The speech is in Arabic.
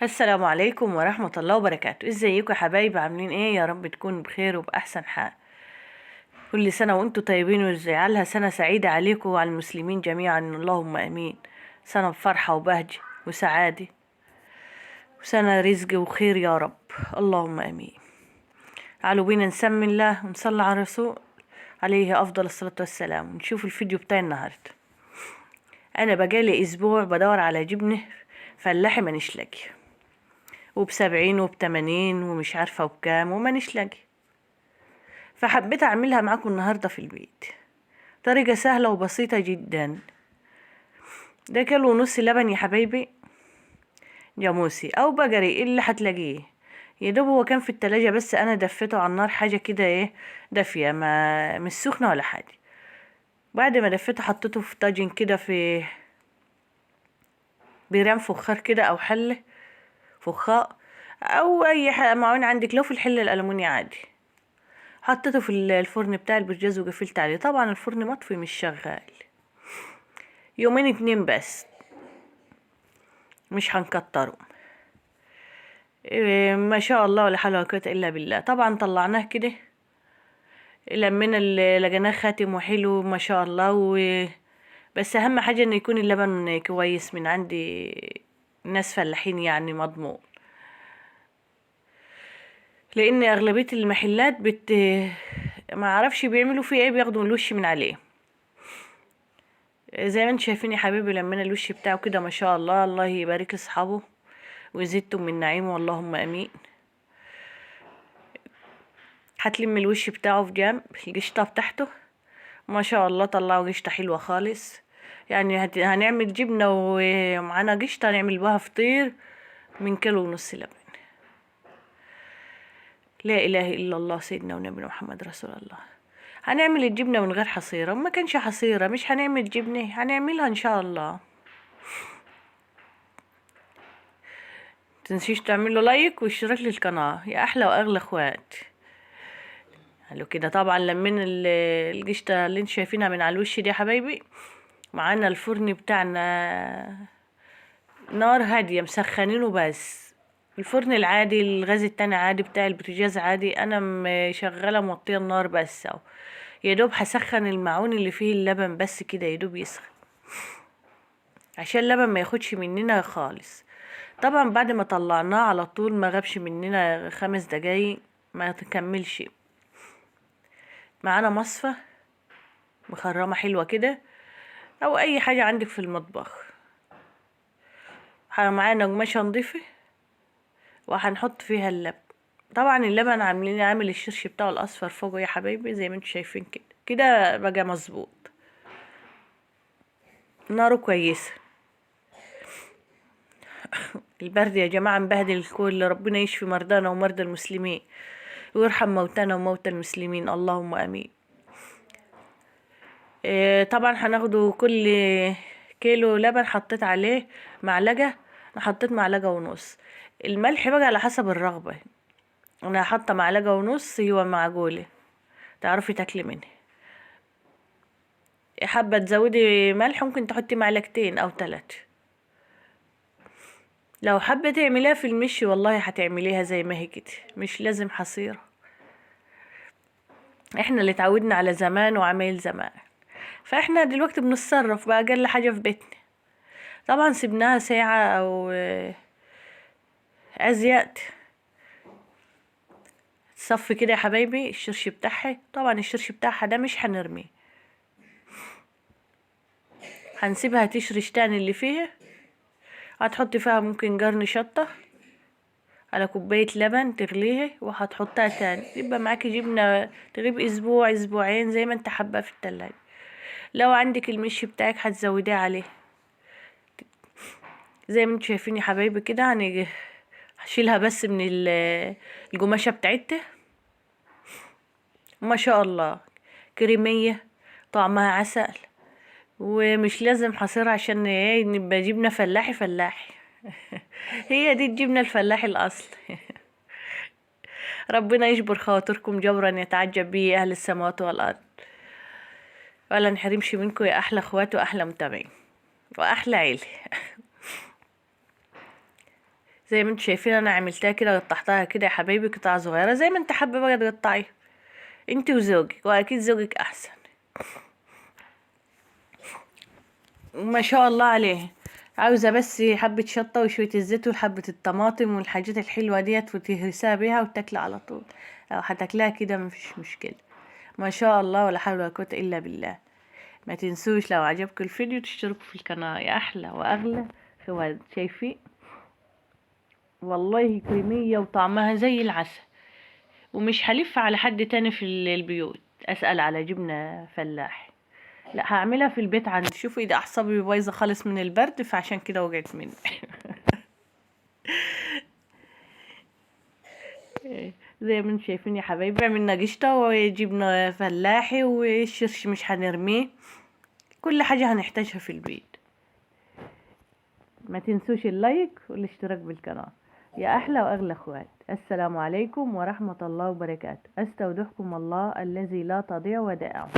السلام عليكم ورحمة الله وبركاته. ازيكم يا حبايبي؟ عاملين ايه؟ يا رب تكونوا بخير وبأحسن حال. كل سنة وانتم طيبين ويجعلها سنة سعيدة عليكم وعلى المسلمين جميعا، اللهم امين. سنة بفرحة وبهجة وسعادة، وسنة رزق وخير يا رب، اللهم امين. تعالوا بينا نسمي الله ونصلي على الرسول عليه افضل الصلاة والسلام، ونشوف الفيديو بتاع النهاردة. انا بقالي اسبوع بدور على جبنة فلاحي مانيش لاقي، وب70 وب80 ومش عارفة وبكام ومانيش لاقي، فحبيت اعملها معاكم النهاردة في البيت. طريقة سهلة وبسيطة جدا. ده كيلو ونص لبن يا حبايبي، جاموسي او بقري اللي هتلاقيه. يا دوب هو كان في التلاجة، بس انا دفيته على النار حاجة كده ايه، دافية، ما مش سخنة ولا حاجة. بعد ما دفيته حطيته في طاجن كده، في بيرام فخار كده او حلة فخاء، او اي معون عندك، لو في الحلة الالومنيا عادي. حطيته في الفرن بتاع البوتاجاز وقفلت عليه. طبعا الفرن مطفي مش شغال، يومين اتنين بس، مش هنكتره. إيه ما شاء الله ولا حول ولا قوة الا بالله. طبعا طلعناه كده، لمينا اللي لقيناه خاتم وحلو ما شاء الله بس اهم حاجة ان يكون اللبن كويس من عندي ناس فلاحين، يعني مضمون. لان اغلبية المحلات ما عرفش بيعملوا فيه ايه، بياخدوا الوش من عليه. زي ما انت شايفين يا حبيبي، لمينا الوش بتاعه كده ما شاء الله، الله يبارك اصحابه ويزيدكم من نعيمه اللهم امين. هتلم الوش بتاعه في جنب، القشطة بتاعته ما شاء الله طلعوا قشطة حلوة خالص. يعني هنعمل جبنة ومعانا قشطة، هنعمل بها فطير من كيلو ونص لبن. لا اله الا الله سيدنا ونبينا محمد رسول الله. هنعمل الجبنة من غير حصيرة، ما كانش حصيرة مش هنعمل جبنة، هنعملها ان شاء الله. تنسيش تعملوا لايك واشتراك للقناة يا احلى واغلى اخوات. قالوا كده. طبعا لمين القشطة اللي انت شايفينها من على الوش دي يا حبايبي. معانا الفرن بتاعنا نار هادية مسخنينه، بس الفرن العادي الغاز التاني عادي بتاع البوتاجاز عادي، انا مشغله موطيه النار بس اهو. يا دوب هسخن المعون اللي فيه اللبن بس كده، يا دوب يسخن عشان اللبن ما ياخدش مننا خالص. طبعا بعد ما طلعناه على طول، ما غابش مننا 5 دقايق، ما تكملش. معانا مصفى مخرمة حلوة كده، او اي حاجة عندك في المطبخ. معانا قماشة نضيفة وهنحط فيها اللبن. طبعا اللبن عامل الشرش بتاعه الاصفر فوقه يا حبايبي، زي ما انتم شايفين كده كده بقى مظبوط. ناره كويسة. البرد يا جماعة مبهدل الكل، ربنا يشفي مرضانا ومرضى المسلمين ويرحم موتانا وموتى المسلمين اللهم امين. طبعا هناخده كل كيلو لبن حطيت عليه معلقة، انا حطيت معلقة ونص. الملح بقى على حسب الرغبة، انا حاطة معلقة ونص، هو معقولة تعرفي تاكلي منه. حابة تزودي ملح ممكن تحطي معلقتين او 3. لو حابة تعمليها في المشي والله هتعمليها زي ما هي كده، مش لازم حصيرة. احنا اللي اتعودنا على زمان وعمايل زمان، فاحنا دلوقتي بنتصرف بأقل حاجة في بيتنا. طبعا سيبناها ساعة او ازيد. تصفي كده يا حبايبي الشرش بتاعها. طبعا الشرش بتاعها ده مش هنرميه، هنسيبها تشرش تاني اللي فيها. هتحطي فيها ممكن قرن شطة على كوباية لبن تغليها، وهتحطها تاني، يبقى معاكي جبنة تغيب اسبوع اسبوعين زي ما انت حابة في التلاجة. لو عندك المشي بتاعك هتزوديه عليه زي ما انتوا شايفين يا حبايبي كده. هنيجي هشيلها بس من القماشة بتاعتها. ما شاء الله كريمية، طعمها عسل، ومش لازم حصير عشان ايه نبقى جبنة فلاحي فلاحي. هي دي الجبنة الفلاحي الأصل. ربنا يجبر خاطركم جبرا يتعجب به أهل السماوات والأرض، ولا نحرمش منكم يا أحلى أخوات وأحلى متابعين وأحلى عيلة. زي ما انتوا شايفين انا عملتها كده، قطعتها كده يا حبايبي قطع صغيره زي ما انت حابه بقى تقطعيها انت وزوجك، واكيد زوجك احسن. ما شاء الله عليه. عاوزة بس حبة شطة وشوية الزيت وحبة الطماطم والحاجات الحلوة ديت وتهرسها بيها وتاكلها على طول، او هتاكلها كده مفيش مشكلة. ما شاء الله ولا حول ولا قوة الا بالله. ما تنسوش لو عجبكم الفيديو تشتركوا في القناة، يا احلى واغلى خوات. شايفين والله كريمية وطعمها زي العسل. ومش هلف على حد تاني في البيوت اسأل على جبنة فلاح، لا هعملها في البيت عندي. شوفوا ايدي اعصابي بايظه خالص من البرد، فعشان كده وجعت مني. زي ما انتم شايفين يا حبايبي، عملنا قشطه وجبنا فلاحي والشرش مش هنرميه، كل حاجه هنحتاجها في البيت. ما تنسوش اللايك والاشتراك بالقناه. يا احلى واغلى اخوات، السلام عليكم ورحمه الله وبركاته. استودعكم الله الذي لا تضيع ودائعه.